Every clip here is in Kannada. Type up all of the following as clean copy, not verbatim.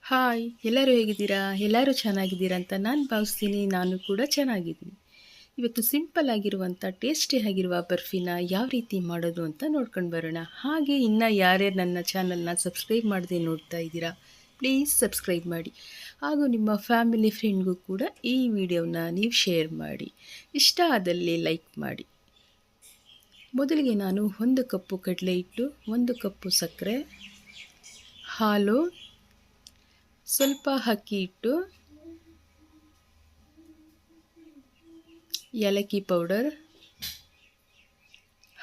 ಹಾಯ್, ಎಲ್ಲರೂ ಹೇಗಿದ್ದೀರಾ? ಎಲ್ಲರೂ ಚೆನ್ನಾಗಿದ್ದೀರಾ ಅಂತ ನಾನು ಭಾವಿಸ್ತೀನಿ. ನಾನು ಕೂಡ ಚೆನ್ನಾಗಿದ್ದೀನಿ. ಇವತ್ತು ಸಿಂಪಲ್ ಆಗಿರುವಂಥ ಟೇಸ್ಟಿ ಆಗಿರುವ ಬರ್ಫಿನ ಯಾವ ರೀತಿ ಮಾಡೋದು ಅಂತ ನೋಡ್ಕೊಂಡು ಬರೋಣ. ಹಾಗೆ ಇನ್ನು ಯಾರ್ಯಾರು ನನ್ನ ಚಾನಲ್ನ ಸಬ್ಸ್ಕ್ರೈಬ್ ಮಾಡದೆ ನೋಡ್ತಾ ಇದ್ದೀರಾ, ಪ್ಲೀಸ್ ಸಬ್ಸ್ಕ್ರೈಬ್ ಮಾಡಿ. ಹಾಗೂ ನಿಮ್ಮ ಫ್ಯಾಮಿಲಿ ಫ್ರೆಂಡ್ಗೂ ಕೂಡ ಈ ವಿಡಿಯೋನ ನೀವು ಶೇರ್ ಮಾಡಿ. ಇಷ್ಟ ಆದಲ್ಲಿ ಲೈಕ್ ಮಾಡಿ. ಮೊದಲಿಗೆ ನಾನು 1 ಕಪ್ಪು ಕಡಲೆ ಹಿಟ್ಟು, 1 ಕಪ್ಪು ಸಕ್ಕರೆ, ಹಾಲು, ಸ್ವಲ್ಪ ಅಕ್ಕಿ ಹಿಟ್ಟು, ಏಲಕ್ಕಿ ಪೌಡರ್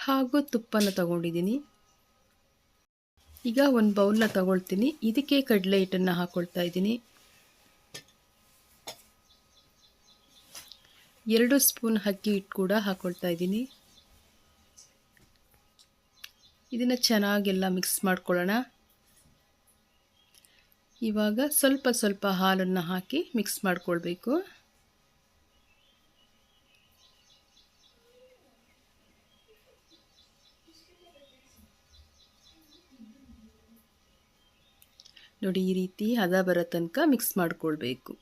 ಹಾಗೂ ತುಪ್ಪನ ತಗೊಂಡಿದ್ದೀನಿ. ಈಗ ಒಂದು ಬೌಲ್ನ ತಗೊಳ್ತೀನಿ. ಇದಕ್ಕೆ ಕಡಲೆ ಹಿಟ್ಟನ್ನು ಹಾಕ್ಕೊಳ್ತಾ ಇದ್ದೀನಿ. 2 ಸ್ಪೂನ್ ಅಕ್ಕಿ ಹಿಟ್ಟು ಕೂಡ ಹಾಕ್ಕೊಳ್ತಾ ಇದ್ದೀನಿ. ಇದನ್ನು ಚೆನ್ನಾಗೆಲ್ಲ ಮಿಕ್ಸ್ ಮಾಡ್ಕೊಳ್ಳೋಣ. ಇವಾಗ ಸ್ವಲ್ಪ ಸ್ವಲ್ಪ ಹಾಲನ್ನು ಹಾಕಿ ಮಿಕ್ಸ್ ಮಾಡಿಕೊಳ್ಬೇಕು. ನೋಡಿ, ಈ ರೀತಿ ಹದ ಬರೋ ತನಕ ಮಿಕ್ಸ್ ಮಾಡಿಕೊಳ್ಬೇಕು.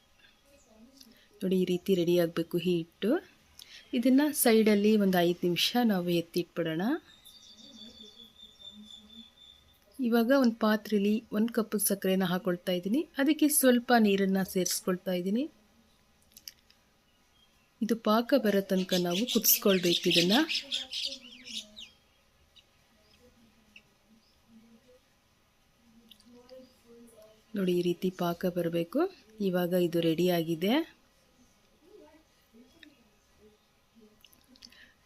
ನೋಡಿ, ಈ ರೀತಿ ರೆಡಿ ಆಗಬೇಕು ಈ ಹಿಟ್ಟು. ಇದನ್ನು ಸೈಡಲ್ಲಿ ಒಂದು 5 ನಿಮಿಷ ನಾವು ಎತ್ತಿಟ್ಬಿಡೋಣ. ಇವಾಗ ಒಂದು ಪಾತ್ರೆಯಲ್ಲಿ 1 ಕಪ್ ಸಕ್ಕರೆನ ಹಾಕ್ಕೊಳ್ತಾ ಇದ್ದೀನಿ. ಅದಕ್ಕೆ ಸ್ವಲ್ಪ ನೀರನ್ನು ಸೇರಿಸ್ಕೊಳ್ತಾ ಇದ್ದೀನಿ. ಇದು ಪಾಕ ಬರೋ ತನಕ ನಾವು ಕುದಿಸ್ಕೊಳ್ಬೇಕು. ಇದನ್ನು ನೋಡಿ, ಈ ರೀತಿ ಪಾಕ ಬರಬೇಕು. ಇವಾಗ ಇದು ರೆಡಿಯಾಗಿದೆ.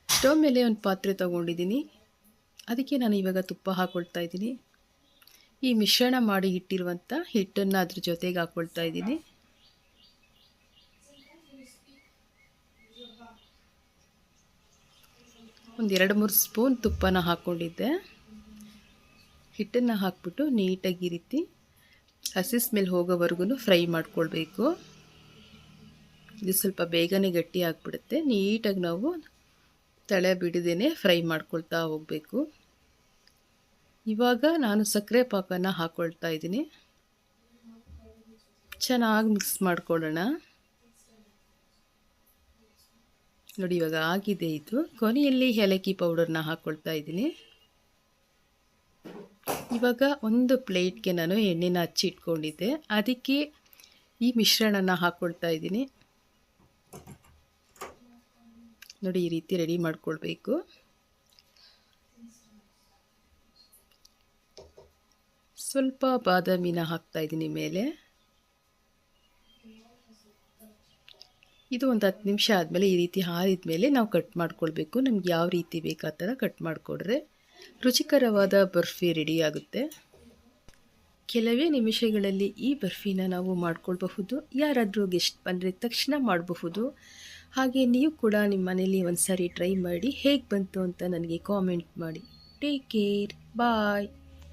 ಸ್ಟವ್ ಮೇಲೆ ಒಂದು ಪಾತ್ರೆ ತಗೊಂಡಿದ್ದೀನಿ. ಅದಕ್ಕೆ ನಾನು ಇವಾಗ ತುಪ್ಪ ಹಾಕ್ಕೊಳ್ತಾ ಇದ್ದೀನಿ. ಈ ಮಿಶ್ರಣ ಮಾಡಿ ಇಟ್ಟಿರುವಂಥ ಹಿಟ್ಟನ್ನು ಅದ್ರ ಜೊತೆಗೆ ಹಾಕ್ಕೊಳ್ತಾ ಇದ್ದೀನಿ. ಒಂದು 2-3 ಸ್ಪೂನ್ ತುಪ್ಪನ ಹಾಕ್ಕೊಂಡಿದ್ದೆ. ಹಿಟ್ಟನ್ನು ಹಾಕ್ಬಿಟ್ಟು ನೀಟಾಗಿ ಈ ರೀತಿ ಹಸಿ ಸ್ಮೆಲ್ ಹೋಗೋವರೆಗೂ ಫ್ರೈ ಮಾಡ್ಕೊಳ್ಬೇಕು. ಇದು ಸ್ವಲ್ಪ ಬೇಗನೆ ಗಟ್ಟಿ ಆಗಿಬಿಡುತ್ತೆ. ನೀಟಾಗಿ ನಾವು ತಳೆ ಬಿಡದೇನೆ ಫ್ರೈ ಮಾಡ್ಕೊಳ್ತಾ ಹೋಗಬೇಕು. ಇವಾಗ ನಾನು ಸಕ್ಕರೆ ಪಾಕನ ಹಾಕ್ಕೊಳ್ತಾ ಇದ್ದೀನಿ. ಚೆನ್ನಾಗಿ ಮಿಕ್ಸ್ ಮಾಡ್ಕೊಳ್ಳೋಣ. ನೋಡಿ, ಇವಾಗ ಆಗಿದೆ ಇದು. ಕೊನೆಯಲ್ಲಿ ಏಲಕ್ಕಿ ಪೌಡರ್ನ ಹಾಕ್ಕೊಳ್ತಾ ಇದ್ದೀನಿ. ಇವಾಗ ಒಂದು ಪ್ಲೇಟ್ಗೆ ನಾನು ಎಣ್ಣೆನ ಹಚ್ಚಿಟ್ಕೊಂಡಿದ್ದೆ. ಅದಕ್ಕೆ ಈ ಮಿಶ್ರಣನ ಹಾಕ್ಕೊಳ್ತಾ ಇದ್ದೀನಿ. ನೋಡಿ, ಈ ರೀತಿ ರೆಡಿ ಮಾಡ್ಕೊಳ್ಬೇಕು. ಸ್ವಲ್ಪ ಬಾದಾಮಿನ ಹಾಕ್ತಾ ಇದ್ದೀನಿ ಮೇಲೆ. ಇದು ಒಂದು 10 ನಿಮಿಷ ಆದಮೇಲೆ ಈ ರೀತಿ ಆರಿದ ಮೇಲೆ ನಾವು ಕಟ್ ಮಾಡ್ಕೊಳ್ಬೇಕು. ನಮ್ಗೆ ಯಾವ ರೀತಿ ಬೇಕು ಆ ಥರ ಕಟ್ ಮಾಡಿಕೊಡ್ರೆ ರುಚಿಕರವಾದ ಬರ್ಫಿ ರೆಡಿ ಆಗುತ್ತೆ. ಕೆಲವೇ ನಿಮಿಷಗಳಲ್ಲಿ ಈ ಬರ್ಫಿನ ನಾವು ಮಾಡ್ಕೊಳ್ಬಹುದು. ಯಾರಾದರೂ ಗೆಸ್ಟ್ ಬಂದರೆ ತಕ್ಷಣ ಮಾಡಬಹುದು. ಹಾಗೆ ನೀವು ಕೂಡ ನಿಮ್ಮ ಮನೇಲಿ ಒಂದು ಸಾರಿ ಟ್ರೈ ಮಾಡಿ ಹೇಗೆ ಬಂತು ಅಂತ ನನಗೆ ಕಾಮೆಂಟ್ ಮಾಡಿ. ಟೇಕ್ ಕೇರ್, ಬಾಯ್.